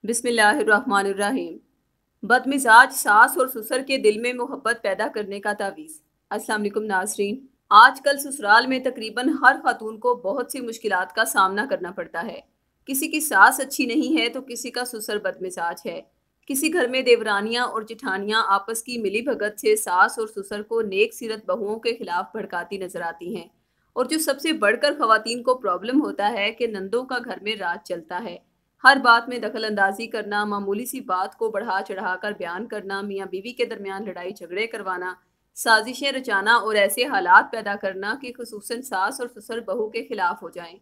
बिस्मिल्लाहिर्रहमानिर्रहीम। बदमिजाज सास और ससुर के दिल में मोहब्बत पैदा करने का तावीज़। अस्सलाम वालेकुम नाज़रीन। आजकल ससुराल में तकरीबन हर खातून को बहुत सी मुश्किलात का सामना करना पड़ता है। किसी की सास अच्छी नहीं है तो किसी का ससुर बदमिजाज है। किसी घर में देवरानियां और जिठानियां आपस की मिली भगत से सास और ससुर को नेक सीरत बहुओं के खिलाफ भड़काती नजर आती हैं। और जो सबसे बढ़कर खवातीन को प्रॉब्लम होता है कि नंदों का घर में राज चलता है। हर बात में दखल अंदाजी करना, मामूली सी बात को बढ़ा चढ़ा कर बयान करना, मियाँ बीवी के दरमियान लड़ाई झगड़े करवाना, साजिशें रचाना और ऐसे हालात पैदा करना कि खुसूसन सास और ससुर बहू के खिलाफ हो जाएं।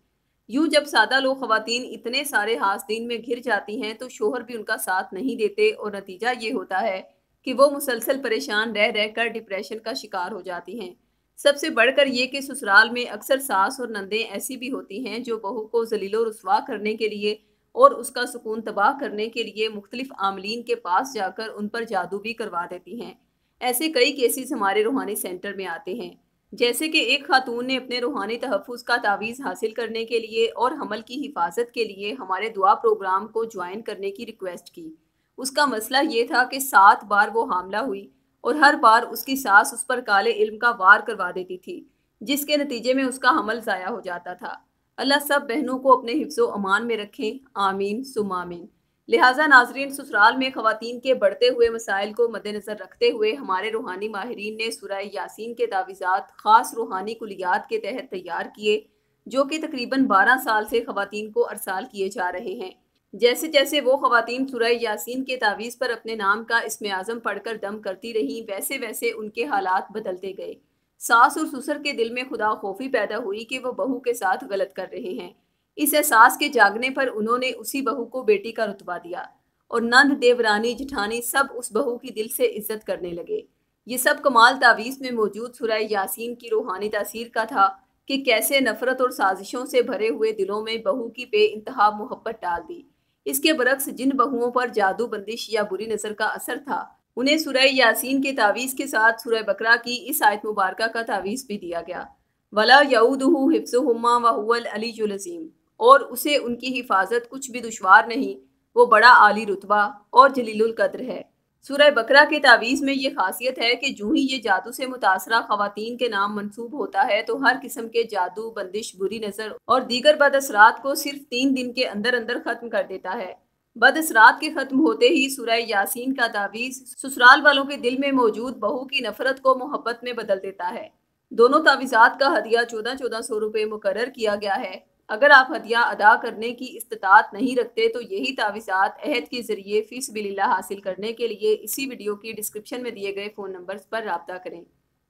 यूं जब सादा लोग खवातीन इतने सारे हासदीन में घिर जाती हैं तो शोहर भी उनका साथ नहीं देते और नतीजा ये होता है कि वो मुसलसल परेशान रह रह कर डिप्रेशन का शिकार हो जाती हैं। सबसे बढ़कर ये कि ससुराल में अक्सर सास और नंदें ऐसी भी होती हैं जो बहू को जलीलो रुस्वा करने के लिए और उसका सुकून तबाह करने के लिए मुख्तलिफ आमलीन के पास जाकर उन पर जादू भी करवा देती हैं। ऐसे कई केसेस हमारे रूहानी सेंटर में आते हैं। जैसे कि एक खातून ने अपने रूहानी तहफ़्फ़ुज़ का तावीज़ हासिल करने के लिए और हमल की हिफाजत के लिए हमारे दुआ प्रोग्राम को ज्वाइन करने की रिक्वेस्ट की। उसका मसला ये था कि 7 बार वो हामला हुई और हर बार उसकी सास उस पर काले इल्म का वार करवा देती थी, जिसके नतीजे में उसका हमल ज़ाया हो जाता था। अल्लाह सब बहनों को अपने हिफ्ज़ो अमान में रखें, आमीन सुम आमीन। लिहाजा नाजरीन, ससुराल में खवातीन के बढ़ते हुए मसाइल को मद्देनज़र रखते हुए हमारे रूहानी माहिरीन ने सूरह यासीन के तावीज़ात ख़ास रूहानी कुलियात के तहत तैयार किए, जो कि तकरीबन 12 साल से खवातीन को अरसाल किए जा रहे हैं। जैसे जैसे वो खवातीन सूरह यासीन के तावीज़ पर अपने नाम का इस्म आज़म पढ़कर दम करती रहीं, वैसे वैसे उनके हालात बदलते गए। सास और ससुर के दिल में खुदा खौफी पैदा हुई कि वो बहू के साथ गलत कर रहे हैं। इस एहसास के जागने पर उन्होंने उसी बहू को बेटी का रुतबा दिया और नंद, देवरानी, जिठानी सब उस बहू की दिल से इज्जत करने लगे। ये सब कमाल तावीज़ में मौजूद सूरह यासीन की रूहानी तासीर का था कि कैसे नफरत और साजिशों से भरे हुए दिलों में बहू की बेइंतहा मोहब्बत डाल दी। इसके बरक्स जिन बहुओं पर जादू, बंदिश या बुरी नज़र का असर था, उन्हें सूरह यासीन के तावीज़ के साथ सूरह बकरा की इस आयत मुबारका का तावीज़ भी दिया गया, वला यऊदुहु हिफ्ज़ुहुमा व हुवल अलियुल अज़ीम। और उसे उनकी हिफाजत कुछ भी दुश्वार नहीं, वो बड़ा आली रुतबा और जलीलुल कद्र है। सूरह बकरा के तावीज़ में ये खासियत है कि जो ही ये जादू से मुतासरा खवातीन के नाम मंसूब होता है तो हर किस्म के जादू, बंदिश, बुरी नज़र और दीगर बद असरात को सिर्फ 3 दिन के अंदर अंदर ख़त्म कर देता है। बद असरात के ख़त्म होते ही सूरह यासीन का तावीज़ ससुराल वालों के दिल में मौजूद बहू की नफरत को मोहब्बत में बदल देता है। दोनों तावीज़ात का हदिया 1400 रुपये मुकर्रर किया गया है। अगर आप हदिया अदा करने की इस्तिताअत नहीं रखते तो यही तावीज़ात अहद के ज़रिए फ़ी सबिलिल्लाह हासिल करने के लिए इसी वीडियो की डिस्क्रिप्शन में दिए गए फ़ोन नंबर्स पर राब्ता करें।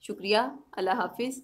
शुक्रिया। अल्लाह हाफिज़।